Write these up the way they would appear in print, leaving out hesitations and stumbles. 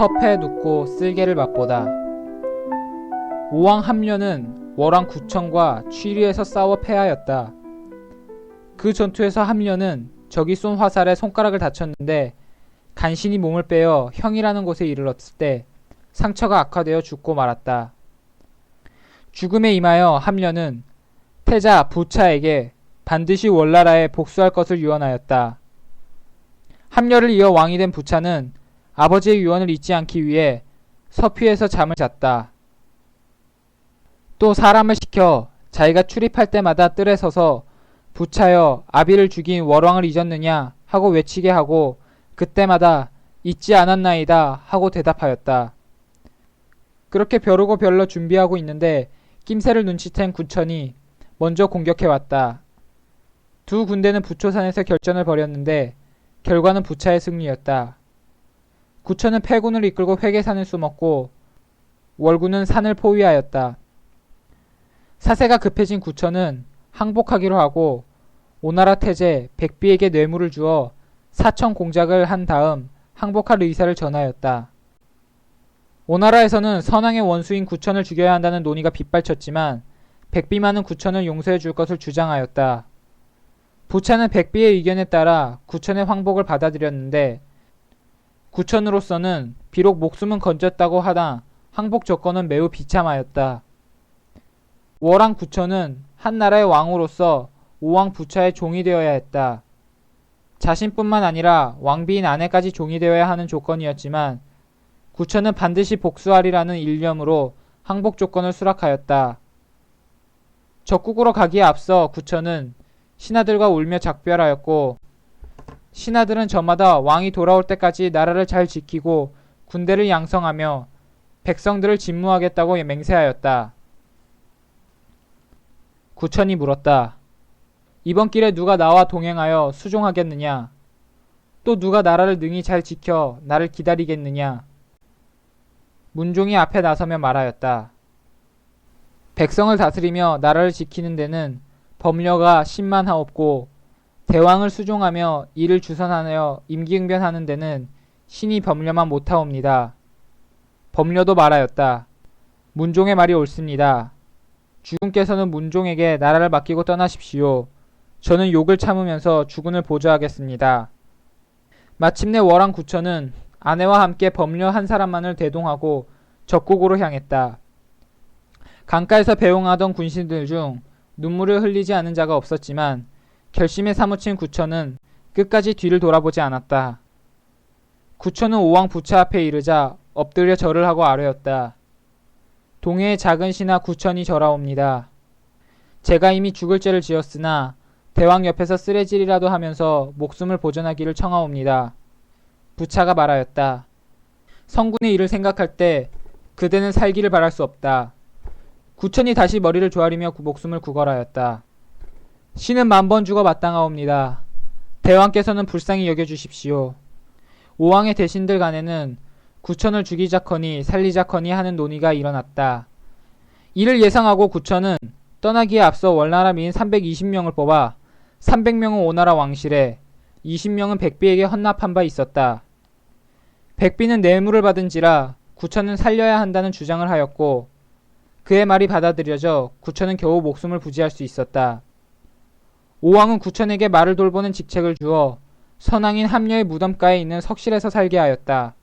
섭에 눕고 쓸개를 맛보다. 오왕 함려는 월왕 구천과 취리에서 싸워 패하였다. 그 전투에서 함려는 적이 쏜 화살에 손가락을 다쳤는데 간신히 몸을 빼어 형이라는 곳에 이르렀을 때 상처가 악화되어 죽고 말았다. 죽음에 임하여 함려는 태자 부차에게 반드시 월나라에 복수할 것을 유언하였다. 함려를 이어 왕이 된 부차는 아버지의 유언을 잊지 않기 위해 서피에서 잠을 잤다. 또 사람을 시켜 자기가 출입할 때마다 뜰에 서서 부차여 아비를 죽인 월왕을 잊었느냐 하고 외치게 하고 그때마다 잊지 않았나이다 하고 대답하였다. 그렇게 벼르고 별러 준비하고 있는데 낌새를 눈치챈 구천이 먼저 공격해왔다. 두 군대는 부초산에서 결전을 벌였는데 결과는 부차의 승리였다. 구천은 패군을 이끌고 회계산을 숨었고 월군은 산을 포위하였다. 사세가 급해진 구천은 항복하기로 하고 오나라 태제 백비에게 뇌물을 주어 사천 공작을 한 다음 항복할 의사를 전하였다. 오나라에서는 선왕의 원수인 구천을 죽여야 한다는 논의가 빗발쳤지만 백비만은 구천을 용서해 줄 것을 주장하였다. 부차는 백비의 의견에 따라 구천의 황복을 받아들였는데 구천으로서는 비록 목숨은 건졌다고 하나 항복 조건은 매우 비참하였다. 월왕 구천은 한 나라의 왕으로서 오왕 부차의 종이 되어야 했다. 자신뿐만 아니라 왕비인 아내까지 종이 되어야 하는 조건이었지만 구천은 반드시 복수하리라는 일념으로 항복 조건을 수락하였다. 적국으로 가기에 앞서 구천은 신하들과 울며 작별하였고 신하들은 저마다 왕이 돌아올 때까지 나라를 잘 지키고 군대를 양성하며 백성들을 진무하겠다고 맹세하였다. 구천이 물었다. 이번 길에 누가 나와 동행하여 수종하겠느냐? 또 누가 나라를 능히 잘 지켜 나를 기다리겠느냐? 문종이 앞에 나서며 말하였다. 백성을 다스리며 나라를 지키는 데는 법려가 10만하옵고 대왕을 수종하며 이를 주선하여 임기응변하는 데는 신이 법려만 못하옵니다. 법려도 말하였다. 문종의 말이 옳습니다. 주군께서는 문종에게 나라를 맡기고 떠나십시오. 저는 욕을 참으면서 주군을 보좌하겠습니다. 마침내 월왕 구천은 아내와 함께 법려 한 사람만을 대동하고 적국으로 향했다. 강가에서 배웅하던 군신들 중 눈물을 흘리지 않은 자가 없었지만 결심에 사무친 구천은 끝까지 뒤를 돌아보지 않았다. 구천은 오왕 부차 앞에 이르자 엎드려 절을 하고 아뢰었다. 동해의 작은 신하 구천이 절하옵니다. 제가 이미 죽을 죄를 지었으나 대왕 옆에서 쓰레질이라도 하면서 목숨을 보존하기를 청하옵니다. 부차가 말하였다. 성군의 일을 생각할 때 그대는 살기를 바랄 수 없다. 구천이 다시 머리를 조아리며 목숨을 구걸하였다. 신은 만번 죽어 마땅하옵니다. 대왕께서는 불쌍히 여겨주십시오. 오왕의 대신들 간에는 구천을 죽이자커니 살리자커니 하는 논의가 일어났다. 이를 예상하고 구천은 떠나기에 앞서 월나라 미인 320명을 뽑아 300명은 오나라 왕실에 20명은 백비에게 헌납한 바 있었다. 백비는 뇌물을 받은지라 구천은 살려야 한다는 주장을 하였고 그의 말이 받아들여져 구천은 겨우 목숨을 부지할 수 있었다. 오왕은 구천에게 말을 돌보는 직책을 주어 선왕인 함려의 무덤가에 있는 석실에서 살게 하였다.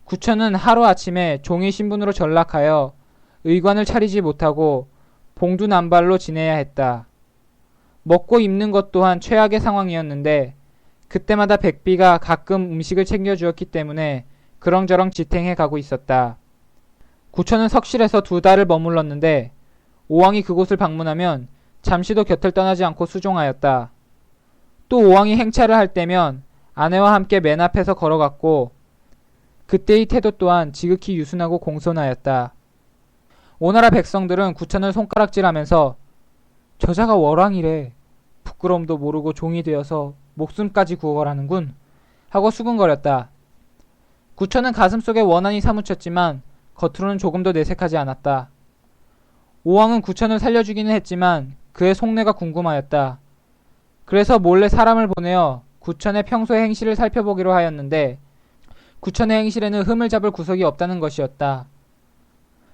구천은 하루아침에 종의 신분으로 전락하여 의관을 차리지 못하고 봉두난발로 지내야 했다. 먹고 입는 것 또한 최악의 상황이었는데 그때마다 백비가 가끔 음식을 챙겨주었기 때문에 그렁저렁 지탱해 가고 있었다. 구천은 석실에서 2달을 머물렀는데 오왕이 그곳을 방문하면 잠시도 곁을 떠나지 않고 수종하였다. 또 오왕이 행차를 할 때면 아내와 함께 맨 앞에서 걸어갔고 그때의 태도 또한 지극히 유순하고 공손하였다. 오나라 백성들은 구천을 손가락질하면서 저자가 월왕이래. 부끄러움도 모르고 종이 되어서 목숨까지 구걸하는군 하고 수군거렸다. 구천은 가슴속에 원한이 사무쳤지만 겉으로는 조금도 내색하지 않았다. 오왕은 구천을 살려주기는 했지만 그의 속내가 궁금하였다. 그래서 몰래 사람을 보내어 구천의 평소의 행실을 살펴보기로 하였는데 구천의 행실에는 흠을 잡을 구석이 없다는 것이었다.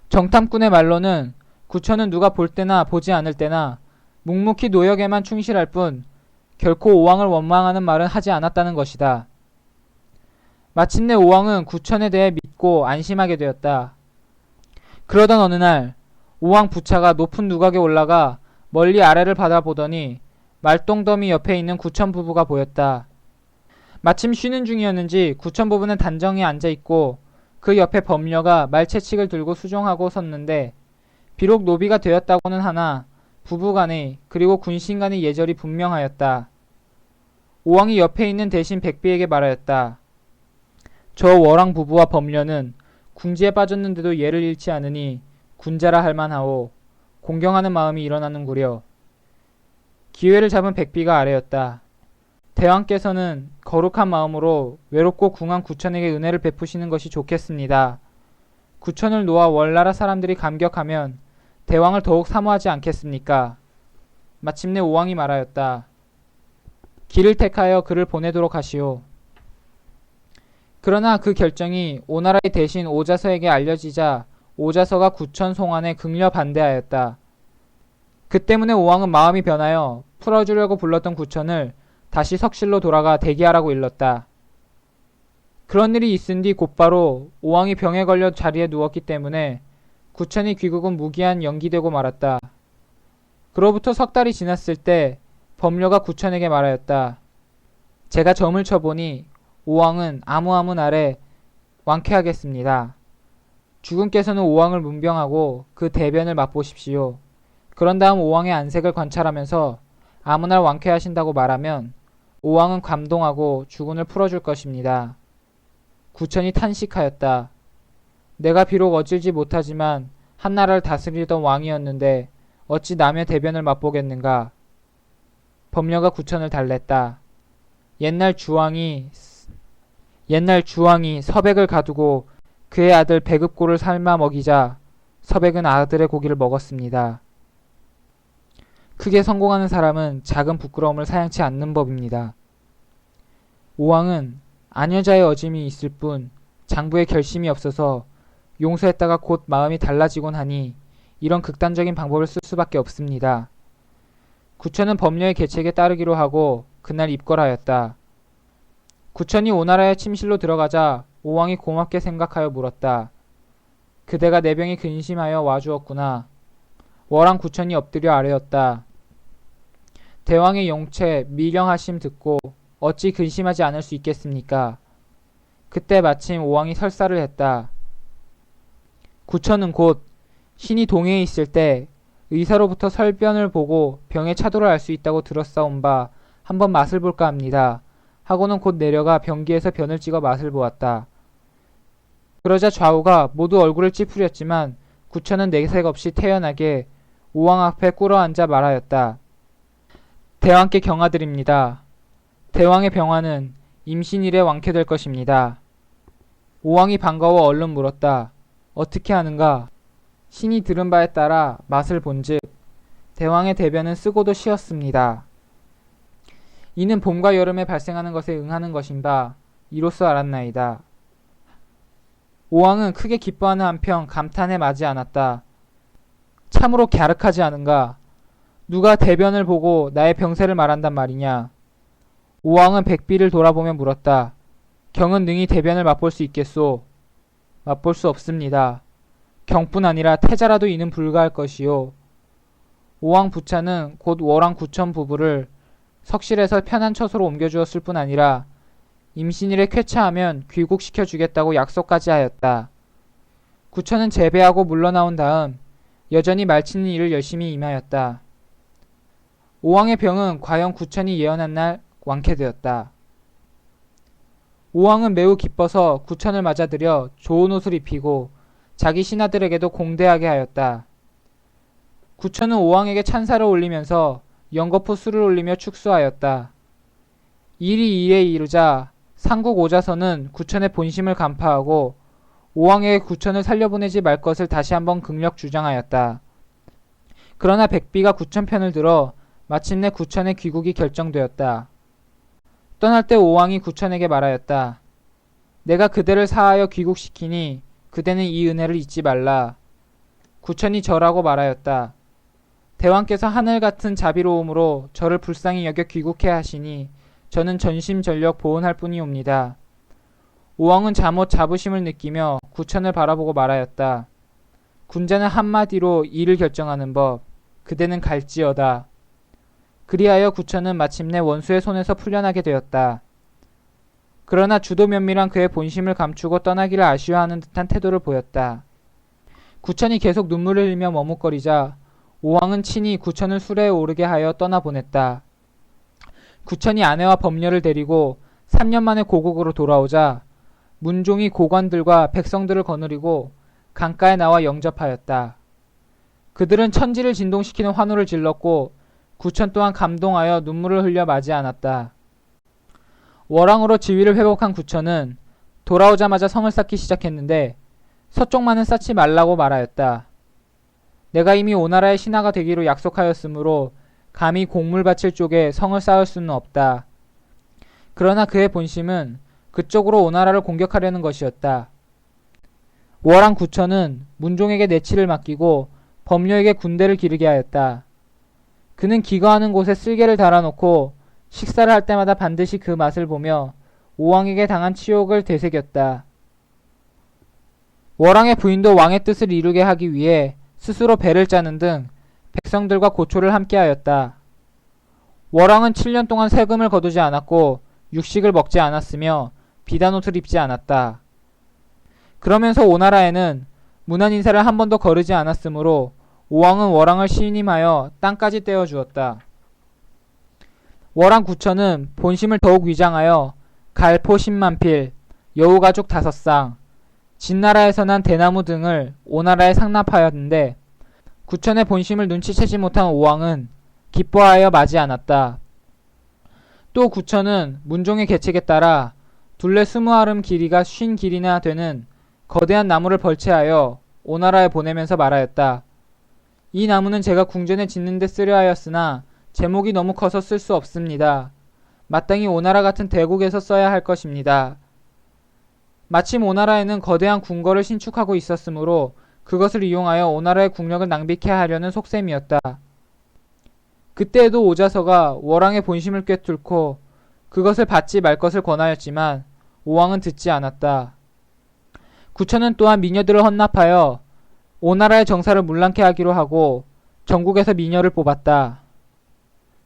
정탐꾼의 말로는 구천은 누가 볼 때나 보지 않을 때나 묵묵히 노역에만 충실할 뿐 결코 오왕을 원망하는 말은 하지 않았다는 것이다. 마침내 오왕은 구천에 대해 믿고 안심하게 되었다. 그러던 어느 날 오왕 부차가 높은 누각에 올라가 멀리 아래를 바라보더니 말똥더미 옆에 있는 구천 부부가 보였다. 마침 쉬는 중이었는지 구천 부부는 단정히 앉아있고 그 옆에 범녀가 말채찍을 들고 수종하고 섰는데 비록 노비가 되었다고는 하나 부부간의 그리고 군신간의 예절이 분명하였다. 오왕이 옆에 있는 대신 백비에게 말하였다. 저 월왕 부부와 범녀는 궁지에 빠졌는데도 예를 잃지 않으니 군자라 할 만하오. 공경하는 마음이 일어나는구려. 기회를 잡은 백비가 아뢰었다. 대왕께서는 거룩한 마음으로 외롭고 궁한 구천에게 은혜를 베푸시는 것이 좋겠습니다. 구천을 놓아 월나라 사람들이 감격하면 대왕을 더욱 사모하지 않겠습니까? 마침내 오왕이 말하였다. 길을 택하여 그를 보내도록 하시오. 그러나 그 결정이 오나라의 대신 오자서에게 알려지자 오자서가 구천 송환에 극려 반대하였다. 그 때문에 오왕은 마음이 변하여 풀어주려고 불렀던 구천을 다시 석실로 돌아가 대기하라고 일렀다. 그런 일이 있은 뒤 곧바로 오왕이 병에 걸려 자리에 누웠기 때문에 구천의 귀국은 무기한 연기되고 말았다. 그로부터 석 달이 지났을 때 범녀가 구천에게 말하였다. 제가 점을 쳐보니 오왕은 아무아무 날에 완쾌하겠습니다. 주군께서는 오왕을 문병하고 그 대변을 맛보십시오. 그런 다음 오왕의 안색을 관찰하면서 아무날 완쾌하신다고 말하면 오왕은 감동하고 주군을 풀어줄 것입니다. 구천이 탄식하였다. 내가 비록 어질지 못하지만 한나라를 다스리던 왕이었는데 어찌 남의 대변을 맛보겠는가. 범녀가 구천을 달랬다. 옛날 주왕이 서백을 가두고 그의 아들 백읍고를 삶아 먹이자 서백은 아들의 고기를 먹었습니다. 크게 성공하는 사람은 작은 부끄러움을 사양치 않는 법입니다. 오왕은 아녀자의 어짐이 있을 뿐 장부의 결심이 없어서 용서했다가 곧 마음이 달라지곤 하니 이런 극단적인 방법을 쓸 수밖에 없습니다. 구천은 범녀의 계책에 따르기로 하고 그날 입궐하였다. 구천이 오나라의 침실로 들어가자 오왕이 고맙게 생각하여 물었다. 그대가 내 병이 근심하여 와주었구나. 월왕 구천이 엎드려 아뢰었다. 대왕의 용체 미령하심 듣고 어찌 근심하지 않을 수 있겠습니까? 그때 마침 오왕이 설사를 했다. 구천은 곧 신이 동해에 있을 때 의사로부터 설변을 보고 병의 차도를 알 수 있다고 들었사온 바 한번 맛을 볼까 합니다. 하고는 곧 내려가 병기에서 변을 찍어 맛을 보았다. 그러자 좌우가 모두 얼굴을 찌푸렸지만 구천은 내색 없이 태연하게 오왕 앞에 꿇어앉아 말하였다. 대왕께 경하드립니다. 대왕의 병화는 임신일에 완쾌될 것입니다. 오왕이 반가워 얼른 물었다. 어떻게 하는가? 신이 들은 바에 따라 맛을 본즉 대왕의 대변은 쓰고도 쉬었습니다. 이는 봄과 여름에 발생하는 것에 응하는 것인가 이로써 알았나이다. 오왕은 크게 기뻐하는 한편 감탄에 마지 않았다. 참으로 갸륵하지 않은가? 누가 대변을 보고 나의 병세를 말한단 말이냐? 오왕은 백비를 돌아보며 물었다. 경은 능히 대변을 맛볼 수 있겠소? 맛볼 수 없습니다. 경뿐 아니라 태자라도 이는 불가할 것이요. 오왕 부차는 곧 월왕 구천 부부를 석실에서 편한 처소로 옮겨주었을 뿐 아니라 임신일에 쾌차하면 귀국시켜 주겠다고 약속까지 하였다. 구천은 제배하고 물러나온 다음 여전히 말치는 일을 열심히 임하였다. 오왕의 병은 과연 구천이 예언한 날 완쾌되었다. 오왕은 매우 기뻐서 구천을 맞아들여 좋은 옷을 입히고 자기 신하들에게도 공대하게 하였다. 구천은 오왕에게 찬사를 올리면서 연거푸 술을 올리며 축수하였다. 일이 이에 이르자 상국 오자서는 구천의 본심을 간파하고 오왕에게 구천을 살려보내지 말 것을 다시 한번 극력 주장하였다. 그러나 백비가 구천 편을 들어 마침내 구천의 귀국이 결정되었다. 떠날 때 오왕이 구천에게 말하였다. 내가 그대를 사하여 귀국시키니 그대는 이 은혜를 잊지 말라. 구천이 절하고 말하였다. 대왕께서 하늘 같은 자비로움으로 저를 불쌍히 여겨 귀국해 하시니 저는 전심전력 보은할 뿐이옵니다. 오왕은 잠옷 자부심을 느끼며 구천을 바라보고 말하였다. 군자는 한마디로 일을 결정하는 법. 그대는 갈지어다. 그리하여 구천은 마침내 원수의 손에서 풀려나게 되었다. 그러나 주도 면밀한 그의 본심을 감추고 떠나기를 아쉬워하는 듯한 태도를 보였다. 구천이 계속 눈물을 흘리며 머뭇거리자 오왕은 친히 구천을 수레에 오르게 하여 떠나보냈다. 구천이 아내와 법녀를 데리고 3년 만에 고국으로 돌아오자 문종이 고관들과 백성들을 거느리고 강가에 나와 영접하였다. 그들은 천지를 진동시키는 환호를 질렀고 구천 또한 감동하여 눈물을 흘려 맞이 않았다. 월왕으로 지위를 회복한 구천은 돌아오자마자 성을 쌓기 시작했는데 서쪽만은 쌓지 말라고 말하였다. 내가 이미 오나라의 신하가 되기로 약속하였으므로 감히 곡물 바칠 쪽에 성을 쌓을 수는 없다. 그러나 그의 본심은 그쪽으로 오나라를 공격하려는 것이었다. 월왕 구천은 문종에게 내치를 맡기고 법녀에게 군대를 기르게 하였다. 그는 기거하는 곳에 쓸개를 달아놓고 식사를 할 때마다 반드시 그 맛을 보며 오왕에게 당한 치욕을 되새겼다. 월왕의 부인도 왕의 뜻을 이루게 하기 위해 스스로 배를 짜는 등 백성들과 고초를 함께하였다. 월왕은 7년 동안 세금을 거두지 않았고 육식을 먹지 않았으며 비단옷을 입지 않았다. 그러면서 오나라에는 문안 인사를 한 번도 거르지 않았으므로 오왕은 월왕을 신임하여 땅까지 떼어주었다. 월왕 구천은 본심을 더욱 위장하여 갈포 10만 필, 여우가죽 5쌍, 진나라에서 난 대나무 등을 오나라에 상납하였는데 구천의 본심을 눈치채지 못한 오왕은 기뻐하여 마지 않았다. 또 구천은 문종의 계책에 따라 둘레 20아름 길이가 50길이나 되는 거대한 나무를 벌채하여 오나라에 보내면서 말하였다. 이 나무는 제가 궁전에 짓는 데 쓰려 하였으나 제목이 너무 커서 쓸 수 없습니다. 마땅히 오나라 같은 대국에서 써야 할 것입니다. 마침 오나라에는 거대한 궁궐을 신축하고 있었으므로 그것을 이용하여 오나라의 국력을 낭비케 하려는 속셈이었다. 그때에도 오자서가 월왕의 본심을 꿰뚫고 그것을 받지 말 것을 권하였지만 오왕은 듣지 않았다. 구천은 또한 미녀들을 헌납하여 오나라의 정사를 문란케 하기로 하고 전국에서 미녀를 뽑았다.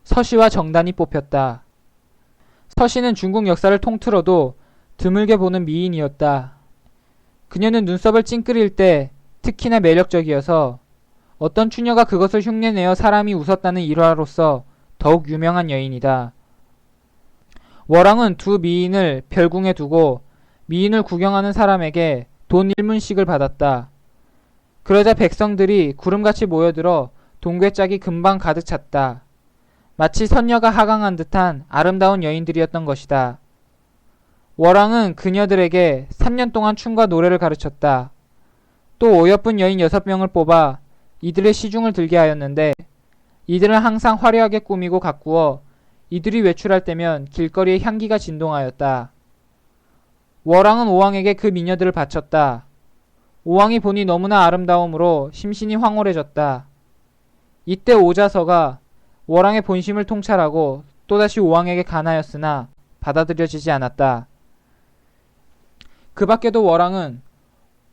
서시와 정단이 뽑혔다. 서시는 중국 역사를 통틀어도 드물게 보는 미인이었다. 그녀는 눈썹을 찡그릴 때 특히나 매력적이어서 어떤 추녀가 그것을 흉내내어 사람이 웃었다는 일화로서 더욱 유명한 여인이다. 월왕은 두 미인을 별궁에 두고 미인을 구경하는 사람에게 돈 1문씩을 받았다. 그러자 백성들이 구름같이 모여들어 동괴짝이 금방 가득 찼다. 마치 선녀가 하강한 듯한 아름다운 여인들이었던 것이다. 월왕은 그녀들에게 3년 동안 춤과 노래를 가르쳤다. 또 어여쁜 여인 6명을 뽑아 이들의 시중을 들게 하였는데 이들은 항상 화려하게 꾸미고 가꾸어 이들이 외출할 때면 길거리에 향기가 진동하였다. 월왕은 오왕에게 그 미녀들을 바쳤다. 오왕이 보니 너무나 아름다움으로 심신이 황홀해졌다. 이때 오자서가 월왕의 본심을 통찰하고 또다시 오왕에게 간하였으나 받아들여지지 않았다. 그 밖에도 월왕은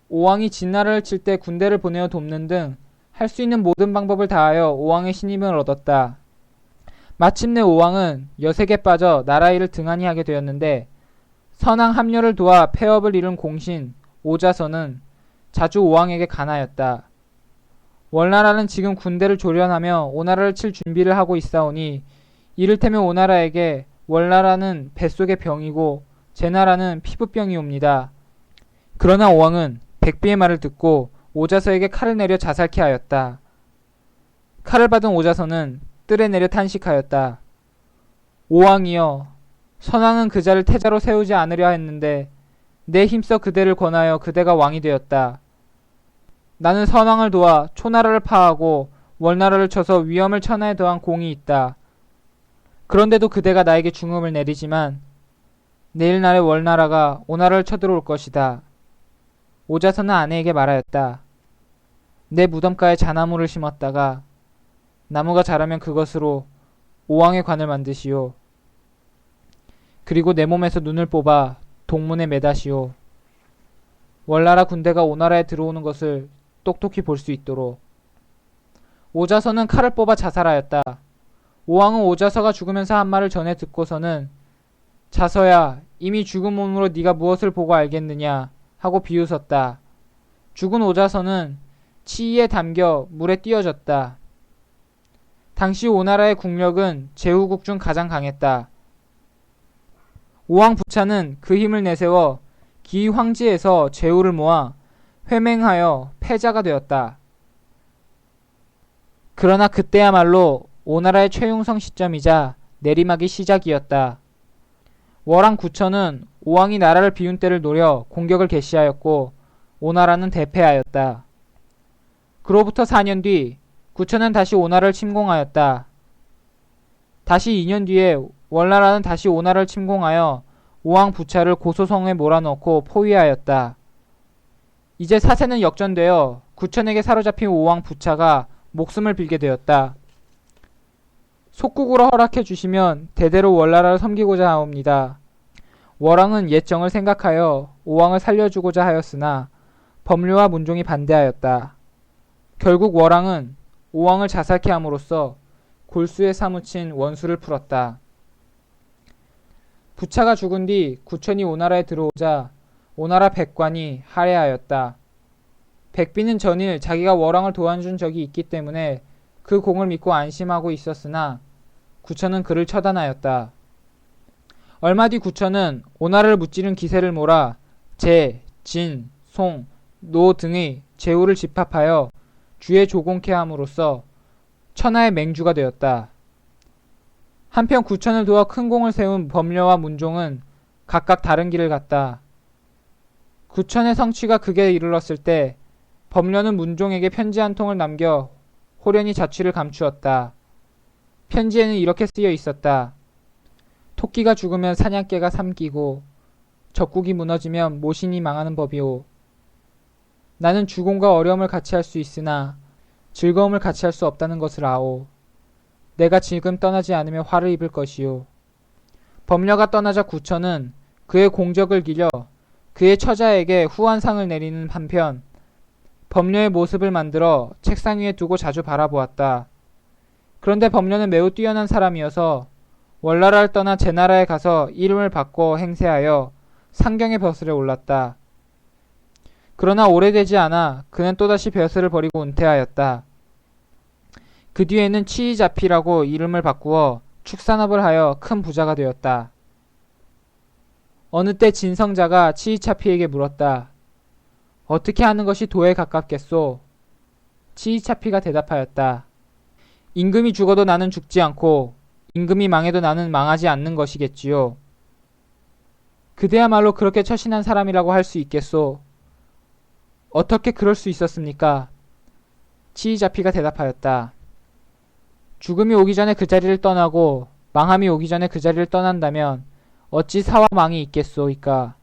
오왕이 진나라를 칠 때 군대를 보내어 돕는 등 할 수 있는 모든 방법을 다하여 오왕의 신임을 얻었다. 마침내 오왕은 여색에 빠져 나라 일을 등한히 하게 되었는데 선왕 합류를 도와 폐업을 이룬 공신 오자서는 자주 오왕에게 간하였다. 월나라는 지금 군대를 조련하며 오나라를 칠 준비를 하고 있사오니 이를테면 오나라에게 월나라는 뱃속의 병이고 제나라는 피부병이옵니다. 그러나 오왕은 백비의 말을 듣고 오자서에게 칼을 내려 자살케 하였다. 칼을 받은 오자서는 뜰에 내려 탄식하였다. 오왕이여, 선왕은 그자를 태자로 세우지 않으려 했는데 내 힘써 그대를 권하여 그대가 왕이 되었다. 나는 선왕을 도와 초나라를 파하고 월나라를 쳐서 위험을 천하에 더한 공이 있다. 그런데도 그대가 나에게 중음을 내리지만 내일날에 월나라가 오나라를 쳐들어올 것이다. 오자서는 아내에게 말하였다. 내 무덤가에 자나무를 심었다가 나무가 자라면 그것으로 오왕의 관을 만드시오. 그리고 내 몸에서 눈을 뽑아 동문에 매다시오. 월나라 군대가 오나라에 들어오는 것을 똑똑히 볼 수 있도록. 오자서는 칼을 뽑아 자살하였다. 오왕은 오자서가 죽으면서 한 말을 전해 듣고서는 자서야, 이미 죽은 몸으로 네가 무엇을 보고 알겠느냐 하고 비웃었다. 죽은 오자서는 치이에 담겨 물에 띄어졌다. 당시 오나라의 국력은 제후국 중 가장 강했다. 오왕 부차는 그 힘을 내세워 기 황지에서 제후를 모아 회맹하여 패자가 되었다. 그러나 그때야말로 오나라의 최용성 시점이자 내리막이 시작이었다. 월왕 구천은 오왕이 나라를 비운 때를 노려 공격을 개시하였고 오나라는 대패하였다. 그로부터 4년 뒤 구천은 다시 오나라를 침공하였다. 다시 2년 뒤에 월나라는 다시 오나라를 침공하여 오왕 부차를 고소성에 몰아넣고 포위하였다. 이제 사세는 역전되어 구천에게 사로잡힌 오왕 부차가 목숨을 빌게 되었다. 속국으로 허락해 주시면 대대로 월나라를 섬기고자 하옵니다. 월왕은 옛 정을 생각하여 오왕을 살려주고자 하였으나 법료와 문종이 반대하였다. 결국 월왕은 오왕을 자살케 함으로써 골수에 사무친 원수를 풀었다. 부차가 죽은 뒤 구천이 오나라에 들어오자 오나라 백관이 할애하였다. 백비는 전일 자기가 월왕을 도와준 적이 있기 때문에 그 공을 믿고 안심하고 있었으나 구천은 그를 처단하였다. 얼마 뒤 구천은 오나라를 무찌른 기세를 몰아 제, 진, 송, 노 등의 제후를 집합하여 주에 조공케 함으로써 천하의 맹주가 되었다. 한편 구천을 도와 큰 공을 세운 법려와 문종은 각각 다른 길을 갔다. 구천의 성취가 극에 이르렀을 때 법려는 문종에게 편지 한 통을 남겨 호련히 자취를 감추었다. 편지에는 이렇게 쓰여 있었다. 토끼가 죽으면 사냥개가 삼키고 적국이 무너지면 모신이 망하는 법이오. 나는 주공과 어려움을 같이 할 수 있으나 즐거움을 같이 할 수 없다는 것을 아오. 내가 지금 떠나지 않으면 화를 입을 것이오. 법려가 떠나자 구천은 그의 공적을 기려 그의 처자에게 후한상을 내리는 한편 법려의 모습을 만들어 책상 위에 두고 자주 바라보았다. 그런데 법려는 매우 뛰어난 사람이어서 월나라를 떠나 제나라에 가서 이름을 바꿔 행세하여 상경의 벼슬에 올랐다. 그러나 오래되지 않아 그는 또다시 벼슬을 버리고 은퇴하였다. 그 뒤에는 치이자피라고 이름을 바꾸어 축산업을 하여 큰 부자가 되었다. 어느 때 진성자가 치이차피에게 물었다. 어떻게 하는 것이 도에 가깝겠소? 치이차피가 대답하였다. 임금이 죽어도 나는 죽지 않고 임금이 망해도 나는 망하지 않는 것이겠지요. 그대야말로 그렇게 처신한 사람이라고 할 수 있겠소. 어떻게 그럴 수 있었습니까? 치이자피가 대답하였다. 죽음이 오기 전에 그 자리를 떠나고 망함이 오기 전에 그 자리를 떠난다면 어찌 사와 망이 있겠소이까.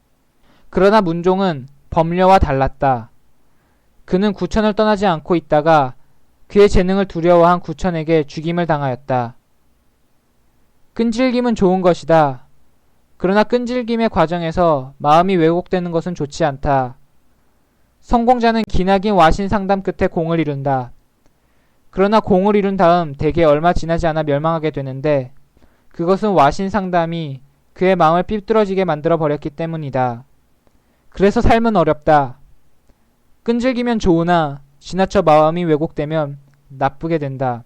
그러나 문종은 법려와 달랐다. 그는 구천을 떠나지 않고 있다가 그의 재능을 두려워한 구천에게 죽임을 당하였다. 끈질김은 좋은 것이다. 그러나 끈질김의 과정에서 마음이 왜곡되는 것은 좋지 않다. 성공자는 기나긴 와신 상담 끝에 공을 이룬다. 그러나 공을 이룬 다음 대개 얼마 지나지 않아 멸망하게 되는데 그것은 와신 상담이 그의 마음을 삐뚤어지게 만들어 버렸기 때문이다. 그래서 삶은 어렵다. 끈질기면 좋으나 지나쳐 마음이 왜곡되면 나쁘게 된다.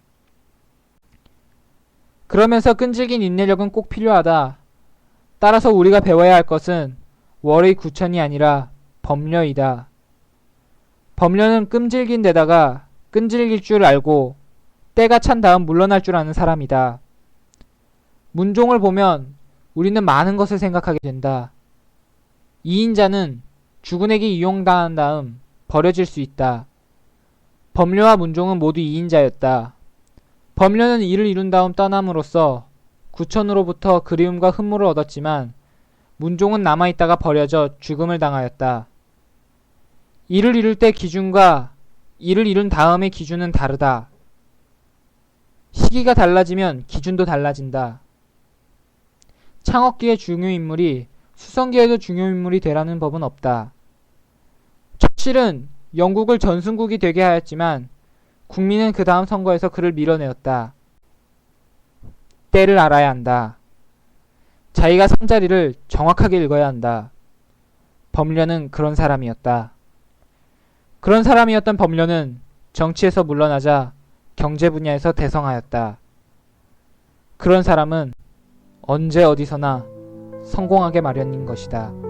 그러면서 끈질긴 인내력은 꼭 필요하다. 따라서 우리가 배워야 할 것은 월의 구천이 아니라 법려이다. 법려는 끈질긴 데다가 끈질길 줄 알고 때가 찬 다음 물러날 줄 아는 사람이다. 문종을 보면 우리는 많은 것을 생각하게 된다. 이인자는 죽은에게 이용당한 다음 버려질 수 있다. 법려와 문종은 모두 이인자였다. 법려는 이를 이룬 다음 떠남으로써 구천으로부터 그리움과 흠모를 얻었지만 문종은 남아있다가 버려져 죽음을 당하였다. 일을 이룰 때 기준과 일을 이룬 다음의 기준은 다르다. 시기가 달라지면 기준도 달라진다. 창업기의 중요인물이 수성기에도 중요인물이 되라는 법은 없다. 처칠은 영국을 전승국이 되게 하였지만 국민은 그 다음 선거에서 그를 밀어내었다. 때를 알아야 한다. 자기가 선 자리를 정확하게 읽어야 한다. 범련은 그런 사람이었다. 그런 사람이었던 범련은 정치에서 물러나자 경제 분야에서 대성하였다. 그런 사람은 언제 어디서나 성공하게 마련인 것이다.